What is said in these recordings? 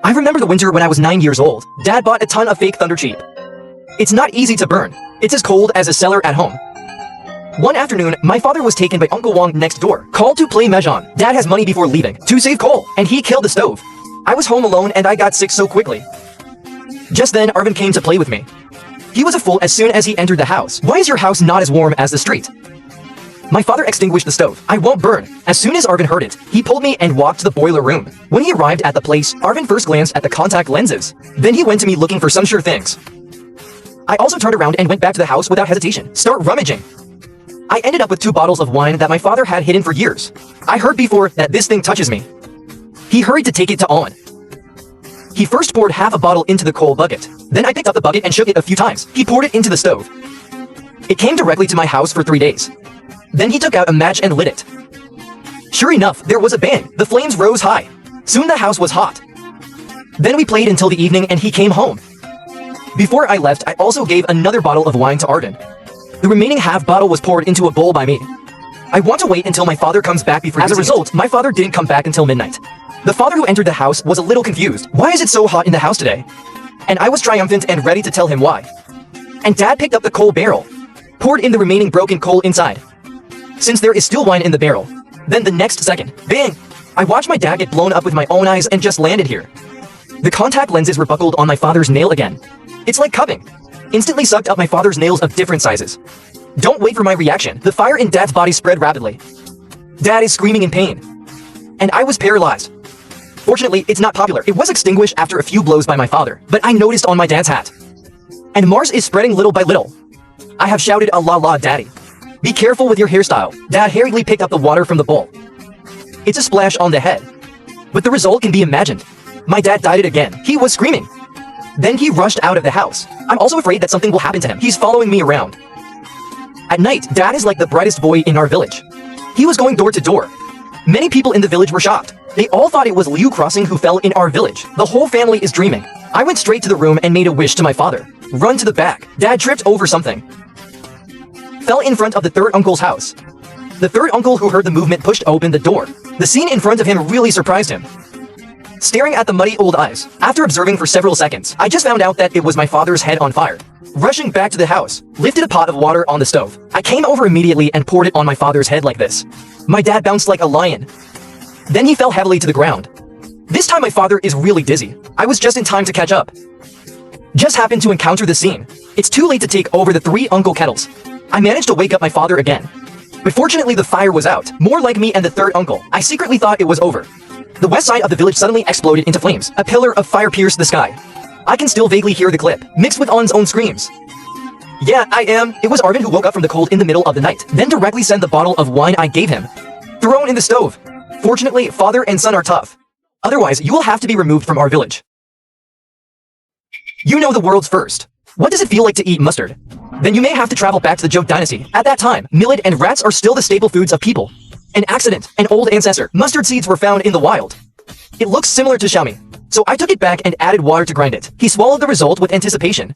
I remember the winter when I was 9 years old. Dad bought a ton of fake thunder cheap. It's not easy to burn. It's as cold as a cellar at home. One afternoon, my father was taken by Uncle Wong next door, called to play Mahjong. Dad has money before leaving, to save coal, and he killed the stove. I was home alone and I got sick so quickly. Just then, Arvin came to play with me. He was a fool as soon as he entered the house. Why is your house not as warm as the street? My father extinguished the stove. I won't burn. As soon as Arvin heard it, he pulled me and walked to the boiler room. When he arrived at the place, Arvin first glanced at the contact lenses. Then he went to me looking for some sure things. I also turned around and went back to the house without hesitation. Start rummaging. I ended up with 2 bottles of wine that my father had hidden for years. I heard before that this thing touches me. He hurried to take it to Owen. He first poured half a bottle into the coal bucket. Then I picked up the bucket and shook it a few times. He poured it into the stove. It came directly to my house for 3 days. Then he took out a match and lit it. Sure enough, there was a bang. The flames rose high. Soon the house was hot. Then we played until the evening and he came home. Before I left, I also gave another bottle of wine to Arvin. The remaining half bottle was poured into a bowl by me. I want to wait until my father comes back before. As a result, my father didn't come back until midnight. The father who entered the house was a little confused. Why is it so hot in the house today? And I was triumphant and ready to tell him why. And Dad picked up the coal barrel, poured in the remaining broken coal inside. Since there is still wine in the barrel, then the next second, bang! I watched my dad get blown up with my own eyes and just landed here. The contact lenses were buckled on my father's nail again. It's like cupping. Instantly sucked up my father's nails of different sizes. Don't wait for my reaction. The fire in Dad's body spread rapidly. Dad is screaming in pain. And I was paralyzed. Fortunately, it's not popular. It was extinguished after a few blows by my father, but I noticed on my dad's hat. And Mars is spreading little by little. I have shouted a la la daddy. Be careful with your hairstyle. Dad hurriedly picked up the water from the bowl. It's a splash on the head. But the result can be imagined. My dad died it again. He was screaming. Then he rushed out of the house. I'm also afraid that something will happen to him. He's following me around. At night, Dad is like the brightest boy in our village. He was going door to door. Many people in the village were shocked. They all thought it was Liu Crossing who fell in our village. The whole family is dreaming. I went straight to the room and made a wish to my father. Run to the back. Dad tripped over something. Fell in front of the third uncle's house. The third uncle who heard the movement pushed open the door. The scene in front of him really surprised him. Staring at the muddy old eyes, after observing for several seconds, I just found out that it was my father's head on fire. Rushing back to the house, lifted a pot of water on the stove. I came over immediately and poured it on my father's head like this. My dad bounced like a lion. Then he fell heavily to the ground. This time my father is really dizzy. I was just in time to catch up. Just happened to encounter the scene. It's too late to take over the 3 uncle kettles. I managed to wake up my father again. But fortunately the fire was out. More like me and the third uncle. I secretly thought it was over. The west side of the village suddenly exploded into flames. A pillar of fire pierced the sky. I can still vaguely hear the clip, mixed with On's own screams. Yeah, I am. It was Arvin who woke up from the cold in the middle of the night, then directly sent the bottle of wine I gave him. Thrown in the stove. Fortunately, father and son are tough. Otherwise, you will have to be removed from our village. You know the world's first. What does it feel like to eat mustard? Then you may have to travel back to the Joe dynasty. At that time, millet and rats are still the staple foods of people. An accident, an old ancestor. Mustard seeds were found in the wild. It looks similar to Xiaomi. So I took it back and added water to grind it. He swallowed the result with anticipation.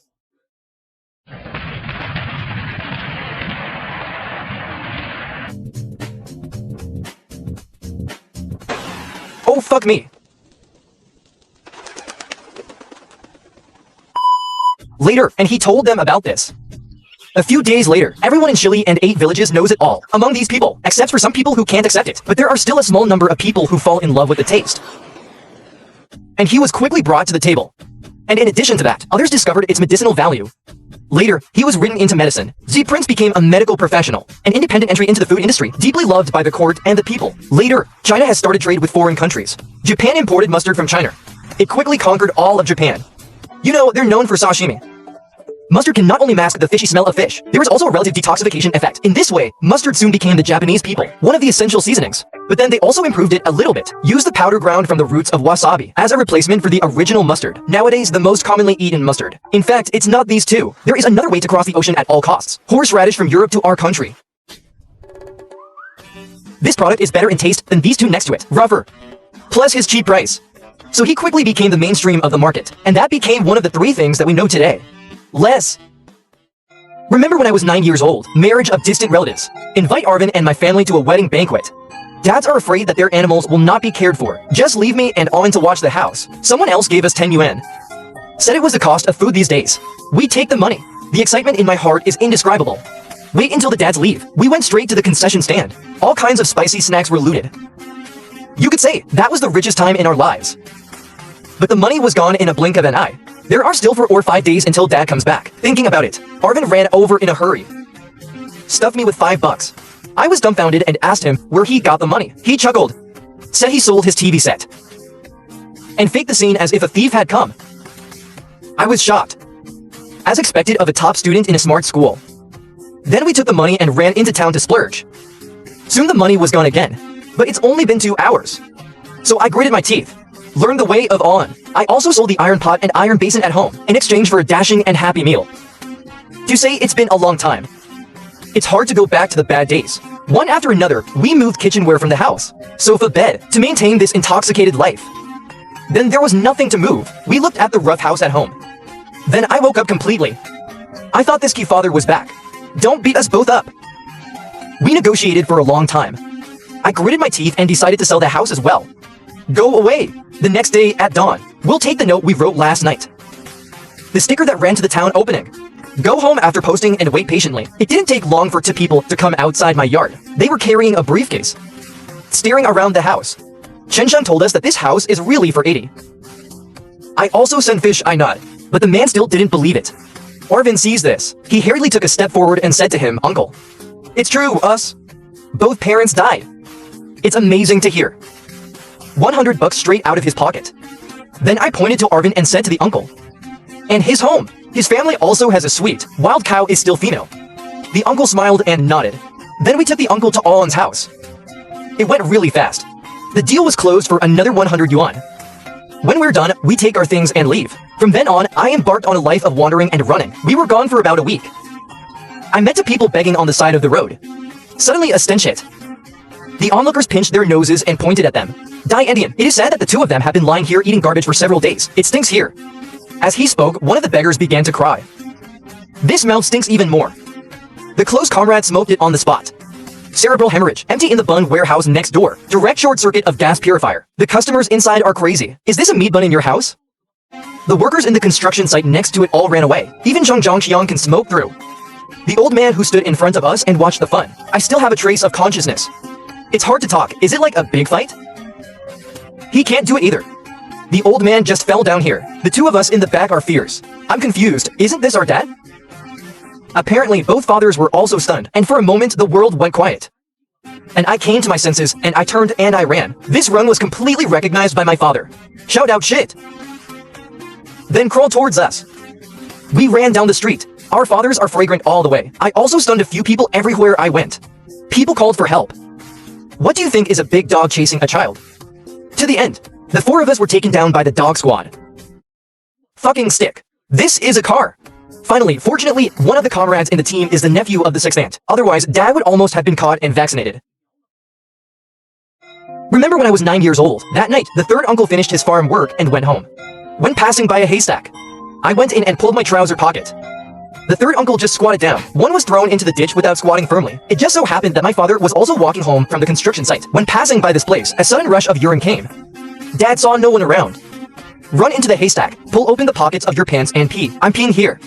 Oh fuck me. Later, and he told them about this. A few days later, everyone in Chile and 8 villages knows it all. Among these people, except for some people who can't accept it. But there are still a small number of people who fall in love with the taste. And he was quickly brought to the table. And in addition to that, others discovered its medicinal value. Later, he was written into medicine. Z Prince became a medical professional, an independent entry into the food industry, deeply loved by the court and the people. Later, China has started trade with foreign countries. Japan imported mustard from China. It quickly conquered all of Japan. You know, they're known for sashimi. Mustard can not only mask the fishy smell of fish, there is also a relative detoxification effect. In this way, mustard soon became the Japanese people, one of the essential seasonings. But then they also improved it a little bit. Used the powder ground from the roots of wasabi as a replacement for the original mustard. Nowadays, the most commonly eaten mustard. In fact, it's not these two. There is another way to cross the ocean at all costs. Horseradish from Europe to our country. This product is better in taste than these two next to it. Rougher. Plus his cheap price. So he quickly became the mainstream of the market. And that became one of the 3 things that we know today. Less. Remember when I was 9 years old? Marriage of distant relatives. Invite Arvin and my family to a wedding banquet. Dads are afraid that their animals will not be cared for. Just leave me and on to watch the house. Someone else gave us 10 yuan. Said it was the cost of food these days. We take the money. The excitement in my heart is indescribable. Wait until the dads leave. We went straight to the concession stand. All kinds of spicy snacks were looted. You could say that was the richest time in our lives. But the money was gone in a blink of an eye. There are still 4 or 5 days until dad comes back. Thinking about it, Arvin ran over in a hurry. Stuffed me with $5. I was dumbfounded and asked him where he got the money. He chuckled, said he sold his TV set, and faked the scene as if a thief had come. I was shocked, as expected of a top student in a smart school. Then we took the money and ran into town to splurge. Soon the money was gone again, but it's only been 2 hours. So I gritted my teeth, learned the way of on. I also sold the iron pot and iron basin at home in exchange for a dashing and happy meal. To say it's been a long time, it's hard to go back to the bad days. One after another, we moved kitchenware from the house, sofa, bed, to maintain this intoxicated life. Then there was nothing to move. We looked at the rough house at home. Then I woke up completely. I thought this key father was back. Don't beat us both up. We negotiated for a long time. I gritted my teeth and decided to sell the house as well. Go away. The next day at dawn, we'll take the note we wrote last night. The sticker that ran to the town opening. Go home after posting and wait patiently. It didn't take long for 2 people to come outside my yard. They were carrying a briefcase, staring around the house. Chen told us that this house is really for 80. I also sent fish, I nod, but the man still didn't believe it. Arvin sees this. He hurriedly took a step forward and said to him, Uncle, it's true, us. Both parents died. It's amazing to hear. $100 straight out of his pocket. Then I pointed to Arvin and said to the uncle, and his home. His family also has a suite. Wild cow is still female. The uncle smiled and nodded. Then we took the uncle to Allen's house. It went really fast. The deal was closed for another 100 yuan. When we're done, we take our things and leave. From then on, I embarked on a life of wandering and running. We were gone for about a week. I met 2 people begging on the side of the road. Suddenly a stench hit. The onlookers pinched their noses and pointed at them. Die Indian. It is said that the 2 of them have been lying here eating garbage for several days. It stinks here. As he spoke, one of the beggars began to cry. This mouth stinks even more. The close comrade smoked it on the spot. Cerebral hemorrhage. Empty in the bun warehouse next door. Direct short circuit of gas purifier. The customers inside are crazy. Is this a meat bun in your house? The workers in the construction site next to it all ran away. Even Zhang Zhangxiang can smoke through. The old man who stood in front of us and watched the fun. I still have a trace of consciousness. It's hard to talk. Is it like a big fight? He can't do it either. The old man just fell down here. The 2 of us in the back are fierce. I'm confused. Isn't this our dad? Apparently, both fathers were also stunned, and for a moment, the world went quiet. And I came to my senses, and I turned and I ran. This run was completely recognized by my father. Shout out shit. Then crawled towards us. We ran down the street. Our fathers are fragrant all the way. I also stunned a few people everywhere I went. People called for help. What do you think is a big dog chasing a child? To the end. The 4 of us were taken down by the dog squad. Fucking stick. This is a car. Finally, fortunately, one of the comrades in the team is the nephew of the 6th aunt. Otherwise, dad would almost have been caught and vaccinated. Remember when I was 9 years old? That night, the 3rd uncle finished his farm work and went home. When passing by a haystack, I went in and pulled my trouser pocket. The 3rd uncle just squatted down. One was thrown into the ditch without squatting firmly. It just so happened that my father was also walking home from the construction site. When passing by this place, a sudden rush of urine came. Dad saw no one around. Run into the haystack, pull open the pockets of your pants and pee. I'm peeing here.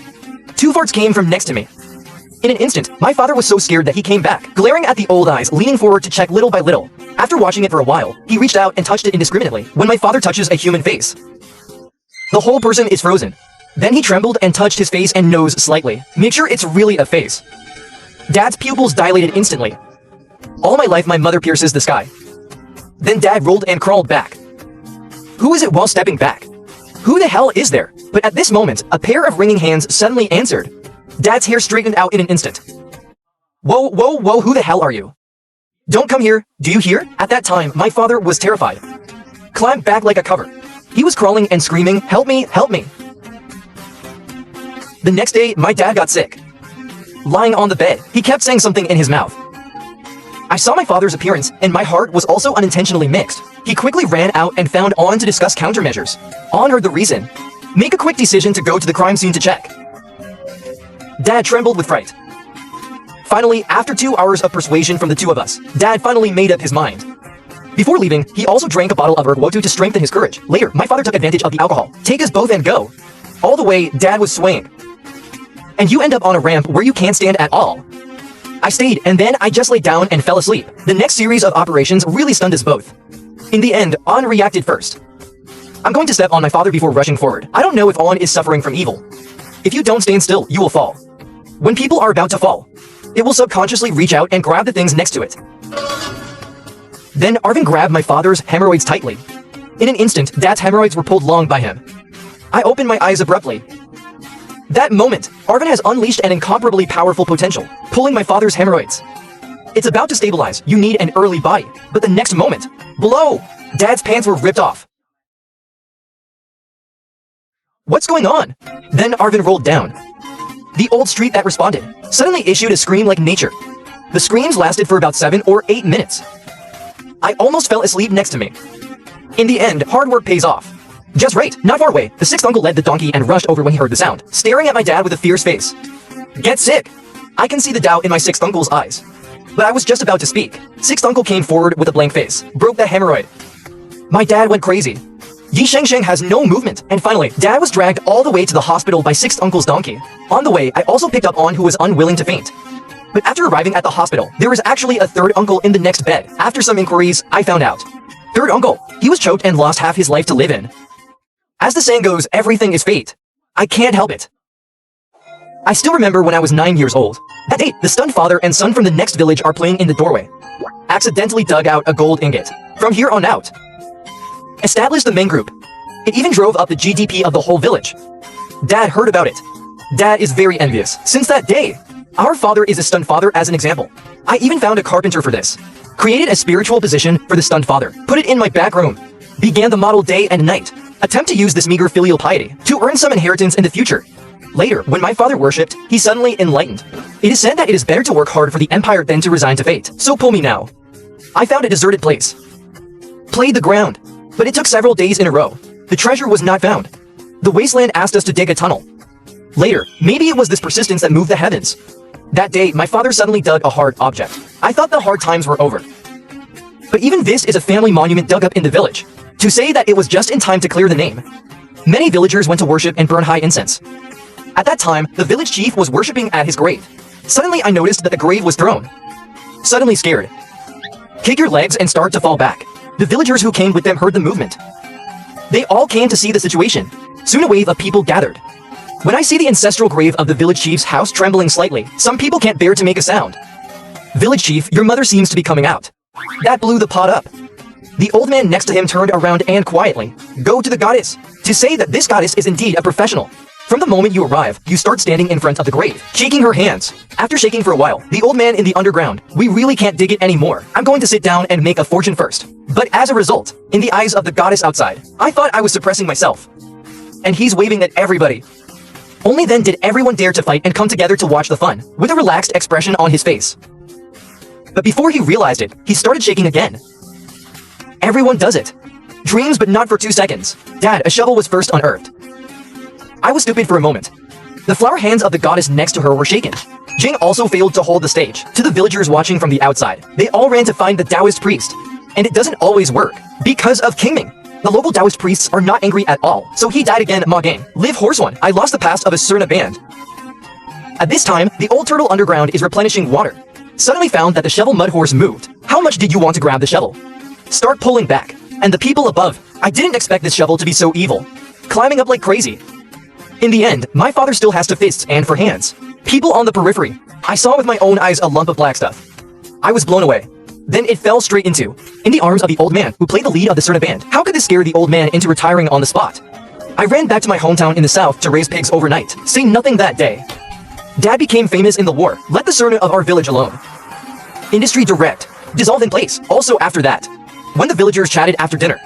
2 farts came from next to me. In an instant, my father was so scared that he came back, glaring at the old eyes, leaning forward to check little by little. After watching it for a while, he reached out and touched it indiscriminately. When my father touches a human face, the whole person is frozen. Then he trembled and touched his face and nose slightly. Make sure it's really a face. Dad's pupils dilated instantly. All my life my mother pierces the sky. Then dad rolled and crawled back. Who is it while stepping back? Who the hell is there? But at this moment, a pair of ringing hands suddenly answered. Dad's hair straightened out in an instant. Whoa, whoa, whoa, who the hell are you? Don't come here, do you hear? At that time, my father was terrified. Climbed back like a cover. He was crawling and screaming, help me, help me. The next day, my dad got sick. Lying on the bed, he kept saying something in his mouth. I saw my father's appearance, and my heart was also unintentionally mixed. He quickly ran out and found On to discuss countermeasures. On heard the reason. Make a quick decision to go to the crime scene to check. Dad trembled with fright. Finally, after 2 hours of persuasion from the 2 of us, Dad finally made up his mind. Before leaving, he also drank a bottle of ergotu to strengthen his courage. Later, my father took advantage of the alcohol. Take us both and go. All the way, Dad was swaying. And you end up on a ramp where you can't stand at all. I stayed, and then I just laid down and fell asleep. The next series of operations really stunned us both. In the end, On reacted first. I'm going to step on my father before rushing forward. I don't know if On is suffering from evil. If you don't stand still, you will fall. When people are about to fall, it will subconsciously reach out and grab the things next to it. Then Arvin grabbed my father's hemorrhoids tightly. In an instant, Dad's hemorrhoids were pulled long by him. I opened my eyes abruptly. That moment, Arvin has unleashed an incomparably powerful potential, pulling my father's hemorrhoids. It's about to stabilize. You need an early body. But the next moment, blow! Dad's pants were ripped off. What's going on? Then Arvin rolled down. The old street that responded suddenly issued a scream like nature. The screams lasted for about 7 or 8 minutes. I almost fell asleep next to me. In the end, hard work pays off. Just right, not far away, the sixth uncle led the donkey and rushed over when he heard the sound, staring at my dad with a fierce face. Get sick! I can see the doubt in my sixth uncle's eyes. But I was just about to speak. Sixth uncle came forward with a blank face, broke the hemorrhoid. My dad went crazy. Yi Sheng has no movement, and finally, Dad was dragged all the way to the hospital by sixth uncle's donkey. On the way, I also picked up On, who was unwilling to faint. But after arriving at the hospital, there was actually a third uncle in the next bed. After some inquiries, I found out. Third uncle, he was choked and lost half his life to live in. As the saying goes, everything is fate. I can't help it. I still remember when I was 9 years old. That day, the stunned father and son from the next village are playing in the doorway. Accidentally dug out a gold ingot. From here on out, established the main group. It even drove up the GDP of the whole village. Dad heard about it. Dad is very envious. Since that day, our father is a stunned father as an example. I even found a carpenter for this. Created a spiritual position for the stunned father. Put it in my back room. Began the model day and night. Attempt to use this meager filial piety to earn some inheritance in the future. Later, when my father worshipped, he suddenly enlightened. It is said that it is better to work hard for the empire than to resign to fate. So pull me now. I found a deserted place. Played the ground. But it took several days in a row. The treasure was not found. The wasteland asked us to dig a tunnel. Later, maybe it was this persistence that moved the heavens. That day, my father suddenly dug a hard object. I thought the hard times were over. But even this is a family monument dug up in the village. To say that it was just in time to clear the name. Many villagers went to worship and burn high incense. At that time, the village chief was worshipping at his grave. Suddenly, I noticed that the grave was thrown. Suddenly scared. Kick your legs and start to fall back. The villagers who came with them heard the movement. They all came to see the situation. Soon a wave of people gathered. When I see the ancestral grave of the village chief's house trembling slightly, some people can't bear to make a sound. Village chief, your mother seems to be coming out. That blew the pot up. The old man next to him turned around and quietly, go to the goddess, to say that this goddess is indeed a professional. From the moment you arrive, you start standing in front of the grave, shaking her hands. After shaking for a while, the old man in the underground, we really can't dig it anymore. I'm going to sit down and make a fortune first. But as a result, in the eyes of the goddess outside, I thought I was suppressing myself. And he's waving at everybody. Only then did everyone dare to fight and come together to watch the fun, with a relaxed expression on his face. But before he realized it, he started shaking again. Everyone does it. Dreams, but not for 2 seconds. Dad, a shovel was first unearthed. I was stupid for a moment. The flower hands of the goddess next to her were shaken. Jing also failed to hold the stage. To the villagers watching from the outside, they all ran to find the Taoist priest. And it doesn't always work. Because of King Ming. The local Taoist priests are not angry at all. So he died again, Ma Gang. Live horse one. I lost the past of a Surna band. At this time, the old turtle underground is replenishing water. Suddenly found that the shovel mud horse moved. How much did you want to grab the shovel? Start pulling back. And the people above. I didn't expect this shovel to be so evil. Climbing up like crazy. In the end, my father still has 2 fists and 4 hands. People on the periphery. I saw with my own eyes a lump of black stuff. I was blown away. Then it fell straight in the arms of the old man who played the lead of the Surna band. How could this scare the old man into retiring on the spot? I ran back to my hometown in the south to raise pigs overnight. Say nothing that day. Dad became famous in the war. Let the Surna of our village alone. Industry direct. Dissolved in place. Also after that. When the villagers chatted after dinner.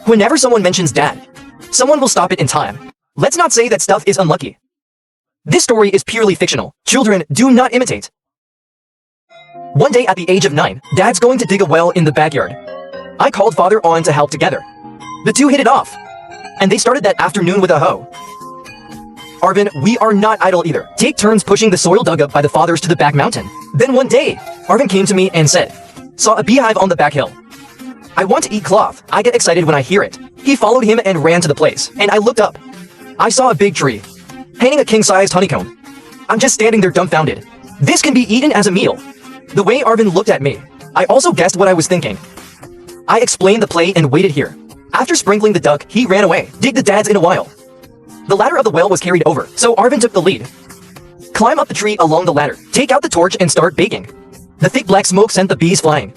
Whenever someone mentions Dad, someone will stop it in time. Let's not say that stuff is unlucky. This story is purely fictional. Children, do not imitate. One day at the age of 9, Dad's going to dig a well in the backyard. I called Father on to help together. The two hit it off. And they started that afternoon with a hoe. Arvin, we are not idle either. Take turns pushing the soil dug up by the fathers to the back mountain. Then one day, Arvin came to me and said, saw a beehive on the back hill. I want to eat cloth. I get excited when I hear it. He followed him and ran to the place, and I looked up. I saw a big tree, hanging a king-sized honeycomb. I'm just standing there dumbfounded. This can be eaten as a meal. The way Arvin looked at me, I also guessed what I was thinking. I explained the play and waited here. After sprinkling the duck, he ran away. Dig the dads in a while. The ladder of the well was carried over, so Arvin took the lead. Climb up the tree along the ladder, take out the torch and start baking. The thick black smoke sent the bees flying.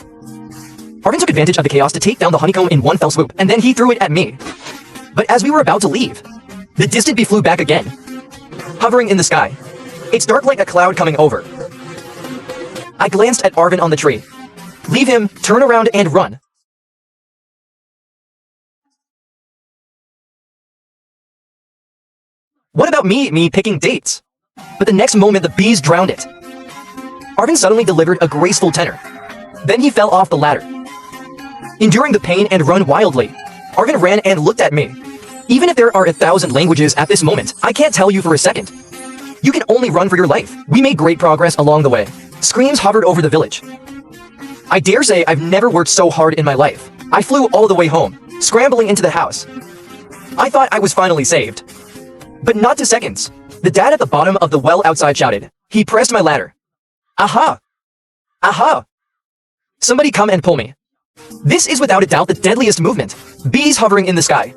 Arvin took advantage of the chaos to take down the honeycomb in one fell swoop, and then he threw it at me. But as we were about to leave, the distant bee flew back again, hovering in the sky. It's dark like a cloud coming over. I glanced at Arvin on the tree. Leave him, turn around and run. What about me picking dates? But the next moment the bees drowned it. Arvin suddenly delivered a graceful tenor. Then he fell off the ladder. Enduring the pain and run wildly, Arvin ran and looked at me. Even if there are 1,000 languages at this moment, I can't tell you for a second. You can only run for your life. We made great progress along the way. Screams hovered over the village. I dare say I've never worked so hard in my life. I flew all the way home, scrambling into the house. I thought I was finally saved. But not 2 seconds. The dad at the bottom of the well outside shouted. He pressed my ladder. Aha! Aha! Somebody come and pull me. This is without a doubt the deadliest movement. Bees hovering in the sky.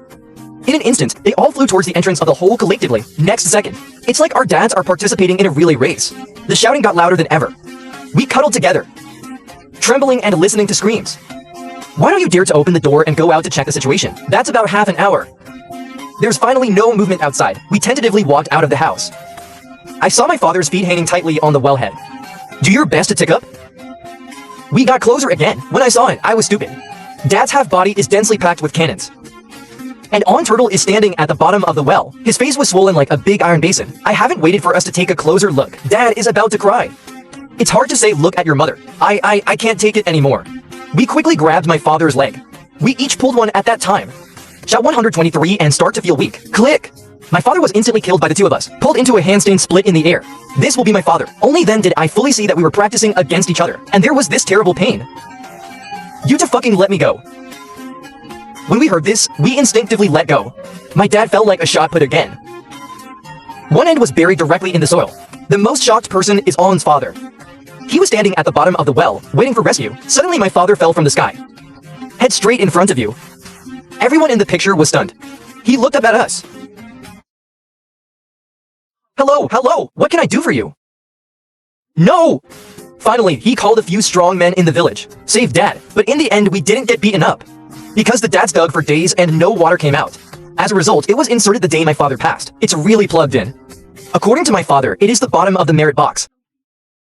In an instant, they all flew towards the entrance of the hole collectively. Next second, it's like our dads are participating in a relay race. The shouting got louder than ever. We cuddled together, trembling and listening to screams. Why don't you dare to open the door and go out to check the situation? That's about half an hour. There's finally no movement outside. We tentatively walked out of the house. I saw my father's feet hanging tightly on the wellhead. Do your best to tick up. We got closer again. When I saw it, I was stupid. Dad's half body is densely packed with cannons. And On Turtle is standing at the bottom of the well. His face was swollen like a big iron basin. I haven't waited for us to take a closer look. Dad is about to cry. It's hard to say look at your mother. I can't take it anymore. We quickly grabbed my father's leg. We each pulled one at that time. Shot 123 and start to feel weak. Click! My father was instantly killed by the two of us, pulled into a handstand split in the air. This will be my father. Only then did I fully see that we were practicing against each other, and there was this terrible pain. You to fucking let me go. When we heard this, we instinctively let go. My dad fell like a shot put again. One end was buried directly in the soil. The most shocked person is On's father. He was standing at the bottom of the well, waiting for rescue. Suddenly my father fell from the sky. Head straight in front of you. Everyone in the picture was stunned. He looked up at us. Hello, what can I do for you? No! Finally, he called a few strong men in the village, saved Dad, but in the end we didn't get beaten up. Because the dads dug for days and no water came out. As a result, it was inserted the day my father passed. It's really plugged in. According to my father, it is the bottom of the merit box.